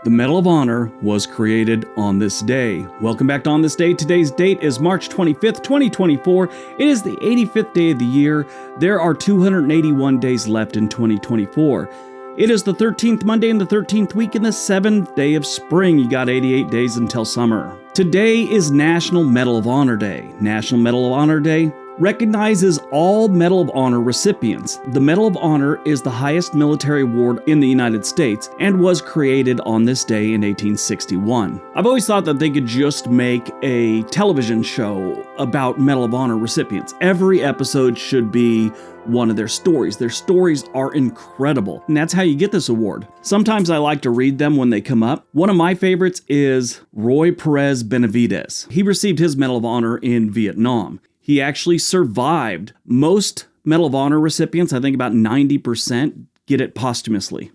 The Medal of Honor was created on this day. Welcome back to On This Day. Today's date is March 25th, 2024. It is the 85th day of the year. There are 281 days left in 2024. It is the 13th Monday in the 13th week in the 7th day of spring. You got 88 days until summer. Today is National Medal of Honor Day. National Medal of Honor Day recognizes all Medal of Honor recipients. The Medal of Honor is the highest military award in the United States and was created on this day in 1861. I've always thought that they could just make a television show about Medal of Honor recipients. Every episode should be one of their stories. Their stories are incredible, and that's how you get this award. Sometimes I like to read them when they come up. One of my favorites is Roy Benavidez. He received his Medal of Honor in Vietnam. He actually survived. Most Medal of Honor recipients, I think about 90%, get it posthumously.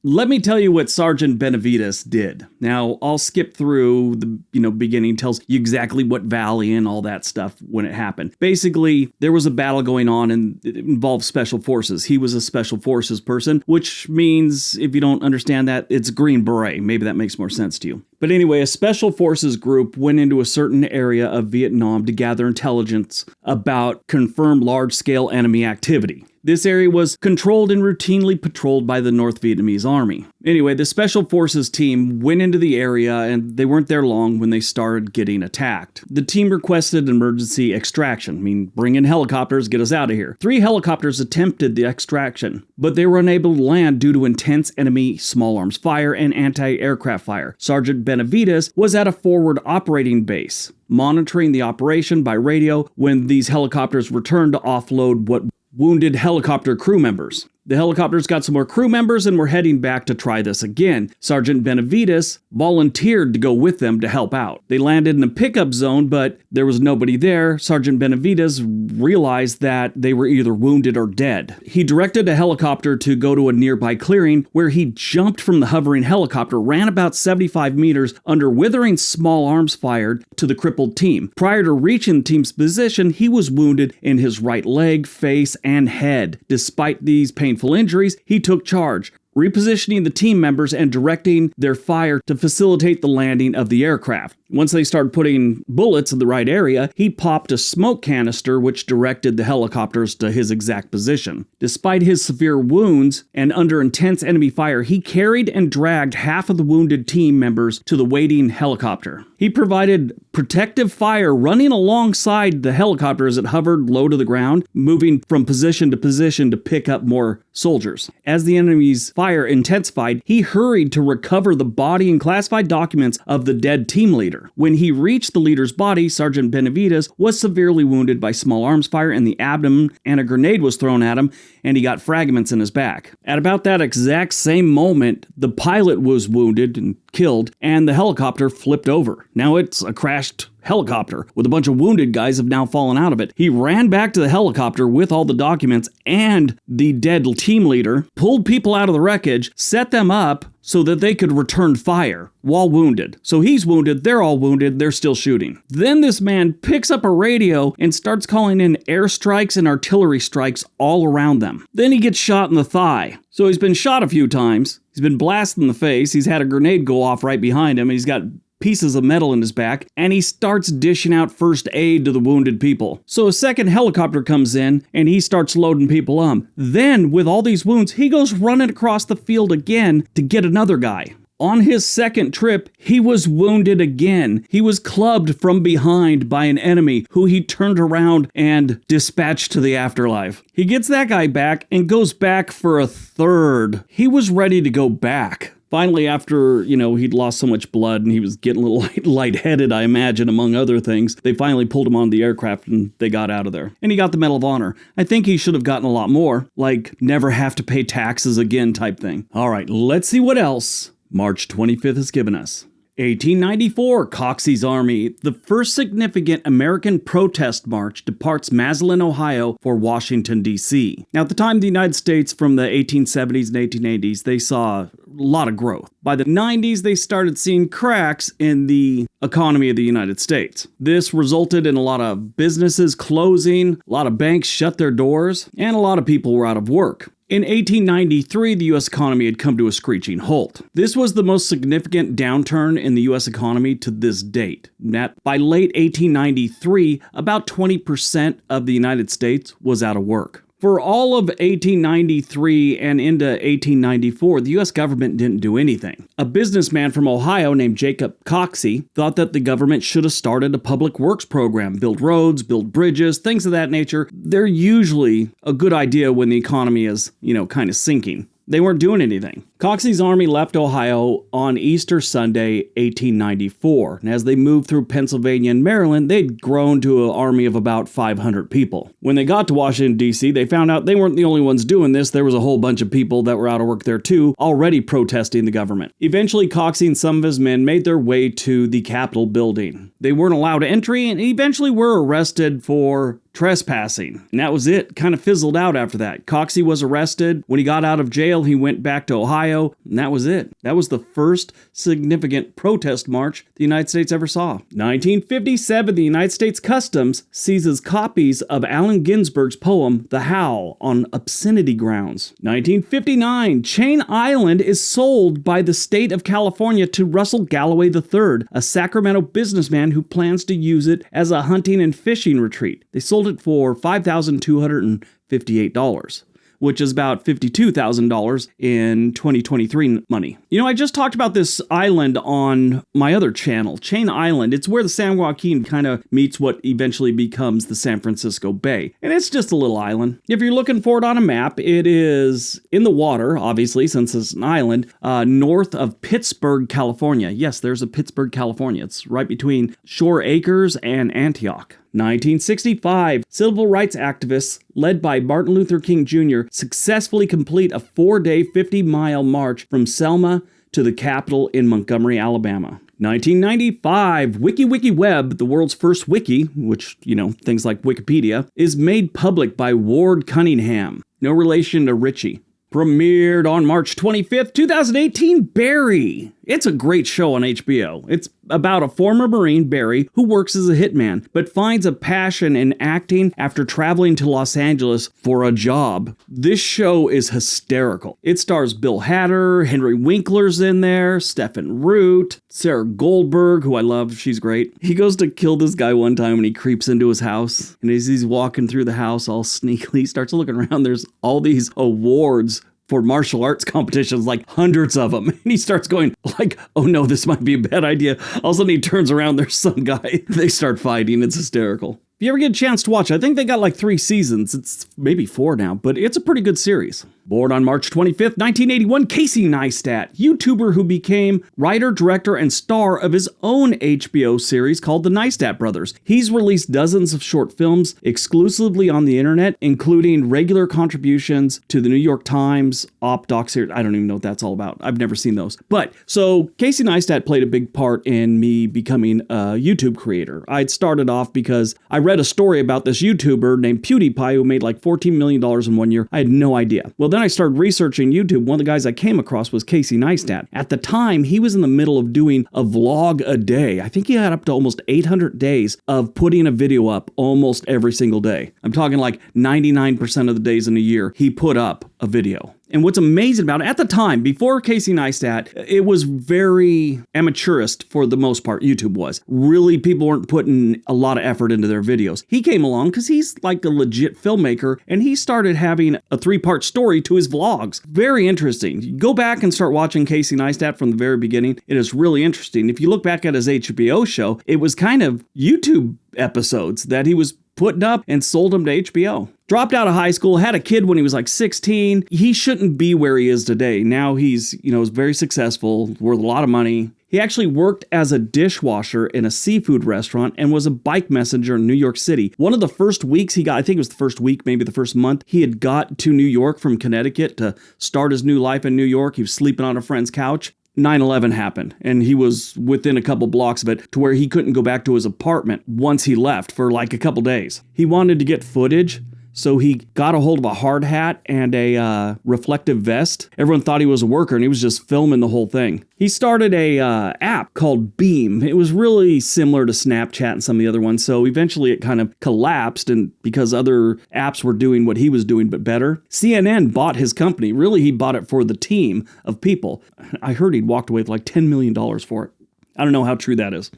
Let me tell you what Sergeant Benavidez did. Now, I'll skip through the beginning, tells you exactly what valley and all that stuff when it happened. Basically, there was a battle going on and it involved special forces. He was a special forces person, which means, if you don't understand that, it's Green Beret. Maybe that makes more sense to you. But anyway, a special forces group went into a certain area of Vietnam to gather intelligence about confirmed large-scale enemy activity. This area was controlled and routinely patrolled by the North Vietnamese army. Anyway, the Special Forces team went into the area and they weren't there long when they started getting attacked. The team requested emergency extraction, I mean, bring in helicopters, get us out of here. 3 helicopters attempted the extraction, but they were unable to land due to intense enemy small arms fire and anti-aircraft fire. Sergeant Benavidez was at a forward operating base, monitoring the operation by radio when these helicopters returned to offload what wounded helicopter crew members. The helicopters got some more crew members and were heading back to try this again. Sergeant Benavidez volunteered to go with them to help out. They landed in a pickup zone, but there was nobody there. Sergeant Benavidez realized that they were either wounded or dead. He directed a helicopter to go to a nearby clearing where he jumped from the hovering helicopter, ran about 75 meters under withering small arms fired to the crippled team. Prior to reaching the team's position, he was wounded in his right leg, face, and head. Despite these painful injuries, he took charge, repositioning the team members and directing their fire to facilitate the landing of the aircraft. Once they started putting bullets in the right area, he popped a smoke canister which directed the helicopters to his exact position. Despite his severe wounds and under intense enemy fire, he carried and dragged half of the wounded team members to the waiting helicopter. He provided protective fire running alongside the helicopter as it hovered low to the ground, moving from position to pick up more soldiers. As the enemy's fire intensified, he hurried to recover the body and classified documents of the dead team leader. When he reached the leader's body, Sergeant Benavidez was severely wounded by small arms fire in the abdomen, and a grenade was thrown at him, and he got fragments in his back. At about that exact same moment, the pilot was wounded and killed, and the helicopter flipped over. Now it's a crashed helicopter with a bunch of wounded guys have now fallen out of it. He ran back to the helicopter with all the documents and the dead team leader, pulled people out of the wreckage, set them up so that they could return fire while wounded. So he's wounded, they're all wounded, they're still shooting. Then this man picks up a radio and starts calling in airstrikes and artillery strikes all around them. Then he gets shot in the thigh. So he's been shot a few times, he's been blasted in the face, he's had a grenade go off right behind him, and he's got pieces of metal in his back, and he starts dishing out first aid to the wounded people. So a second helicopter comes in, and he starts loading people up. Then, with all these wounds, he goes running across the field again to get another guy. On his second trip, he was wounded again. He was clubbed from behind by an enemy who he turned around and dispatched to the afterlife. He gets that guy back and goes back for a third. He was ready to go back. Finally, after, he'd lost so much blood and he was getting a little lightheaded, I imagine, among other things, they finally pulled him on the aircraft and they got out of there. And he got the Medal of Honor. I think he should have gotten a lot more, like never have to pay taxes again type thing. All right, let's see what else March 25th has given us. 1894, Coxey's Army, the first significant American protest march, departs Massillon, Ohio for Washington, D.C. Now, at the time, the United States, from the 1870s and 1880s, they saw a lot of growth. By the 90s, they started seeing cracks in the economy of the United States. This resulted in a lot of businesses closing, a lot of banks shut their doors, and a lot of people were out of work. In 1893, the U.S. economy had come to a screeching halt. This was the most significant downturn in the U.S. economy to this date. By late 1893, about 20% of the United States was out of work. For all of 1893 and into 1894, the U.S. government didn't do anything. A businessman from Ohio named Jacob Coxey thought that the government should have started a public works program, build roads, build bridges, things of that nature. They're usually a good idea when the economy is, kind of sinking. They weren't doing anything. Coxey's army left Ohio on Easter Sunday, 1894. And as they moved through Pennsylvania and Maryland, they'd grown to an army of about 500 people. When they got to Washington, D.C., they found out they weren't the only ones doing this. There was a whole bunch of people that were out of work there too, already protesting the government. Eventually, Coxey and some of his men made their way to the Capitol building. They weren't allowed entry and eventually were arrested for trespassing. And that was it. Kind of fizzled out after that. Coxey was arrested. When he got out of jail, he went back to Ohio, and that was it. That was the first significant protest march the United States ever saw. 1957, the United States Customs seizes copies of Allen Ginsberg's poem, The Howl, on obscenity grounds. 1959, Chain Island is sold by the state of California to Russell Galloway III, a Sacramento businessman who plans to use it as a hunting and fishing retreat. They sold it for $5,258. Which is about $52,000 in 2023 money. I just talked about this island on my other channel, Chain Island. It's where the San Joaquin kind of meets what eventually becomes the San Francisco Bay. And it's just a little island. If you're looking for it on a map, it is in the water, obviously, since it's an island, north of Pittsburgh, California. Yes, there's a Pittsburgh, California. It's right between Shore Acres and Antioch. 1965, civil rights activists led by Martin Luther King Jr. successfully complete a 4-day, 50-mile march from Selma to the Capitol in Montgomery, Alabama. 1995, WikiWeb, the world's first wiki, which, things like Wikipedia, is made public by Ward Cunningham. No relation to Richie. Premiered on March 25th, 2018, Barry. It's a great show on HBO. It's about a former Marine, Barry, who works as a hitman, but finds a passion in acting after traveling to Los Angeles for a job. This show is hysterical. It stars Bill Hader, Henry Winkler's in there, Stephen Root, Sarah Goldberg, who I love, she's great. He goes to kill this guy one time when he creeps into his house, and as he's walking through the house all sneakily, he starts looking around, there's all these awards for martial arts competitions, like hundreds of them. And he starts going like, oh no, this might be a bad idea. All of a sudden he turns around, there's some guy. They start fighting. It's hysterical. If you ever get a chance to watch it, I think they got like 3 seasons. It's maybe 4 now, but it's a pretty good series. Born on March 25th, 1981, Casey Neistat, YouTuber who became writer, director, and star of his own HBO series called The Neistat Brothers. He's released dozens of short films exclusively on the internet, including regular contributions to the New York Times, Doc series. I don't even know what that's all about. I've never seen those. But so Casey Neistat played a big part in me becoming a YouTube creator. I'd started off because I read a story about this YouTuber named PewDiePie who made like $14 million in 1 year. I had no idea. Well, then I started researching YouTube. One of the guys I came across was Casey Neistat. At the time, he was in the middle of doing a vlog a day. I think he had up to almost 800 days of putting a video up almost every single day. I'm talking like 99% of the days in a year, he put up a video. And what's amazing about it, at the time, before Casey Neistat, it was very amateurist for the most part, YouTube was. Really, people weren't putting a lot of effort into their videos. He came along because he's like a legit filmmaker, and he started having a 3-part story to his vlogs. Very interesting. You go back and start watching Casey Neistat from the very beginning. It is really interesting. If you look back at his HBO show, it was kind of YouTube episodes that he was putting up and sold them to HBO. Dropped out of high school, had a kid when he was like 16. He shouldn't be where he is today. Now he's, is very successful, worth a lot of money. He actually worked as a dishwasher in a seafood restaurant and was a bike messenger in New York City. One of the first weeks he got, I think it was the first week, maybe the first month, he had got to New York from Connecticut to start his new life in New York. He was sleeping on a friend's couch. 9/11 happened, and he was within a couple blocks of it to where he couldn't go back to his apartment once he left for like a couple days. He wanted to get footage So he got a hold of a hard hat and a reflective vest. Everyone thought he was a worker, and he was just filming the whole thing. He started a app called Beam. It was really similar to Snapchat and some of the other ones, so eventually it kind of collapsed, and because other apps were doing what he was doing but better. CNN bought his company. Really, he bought it for the team of people. I heard he'd walked away with like $10 million for it. I don't know how true that is.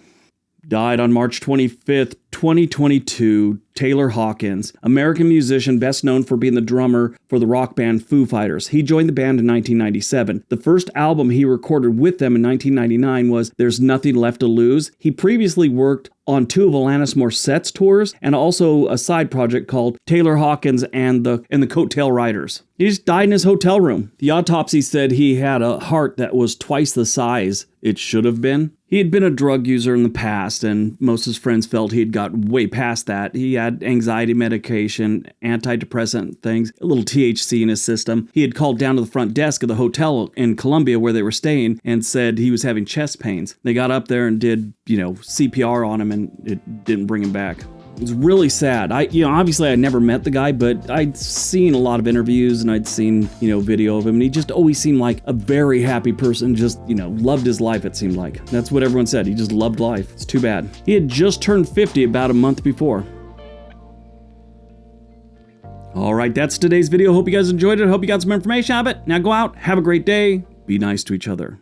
Died on March 25th, 2022, Taylor Hawkins, American musician best known for being the drummer for the rock band Foo Fighters. He joined the band in 1997. The first album he recorded with them in 1999 was There's Nothing Left to Lose. He previously worked on 2 of Alanis Morissette's tours and also a side project called Taylor Hawkins and the Coattail Riders. He just died in his hotel room. The autopsy said he had a heart that was twice the size it should have been. He had been a drug user in the past, and most of his friends felt he had got way past that. He had anxiety medication, antidepressant things, a little THC in his system. He had called down to the front desk of the hotel in Columbia where they were staying and said he was having chest pains. They got up there and did, CPR on him, and it didn't bring him back. It was really sad. Obviously I never met the guy, but I'd seen a lot of interviews and I'd seen, video of him, and he just always seemed like a very happy person, just, loved his life, it seemed like. That's what everyone said. He just loved life. It's too bad. He had just turned 50 about a month before. All right, that's today's video. Hope you guys enjoyed it. Hope you got some information out of it. Now go out, have a great day, be nice to each other.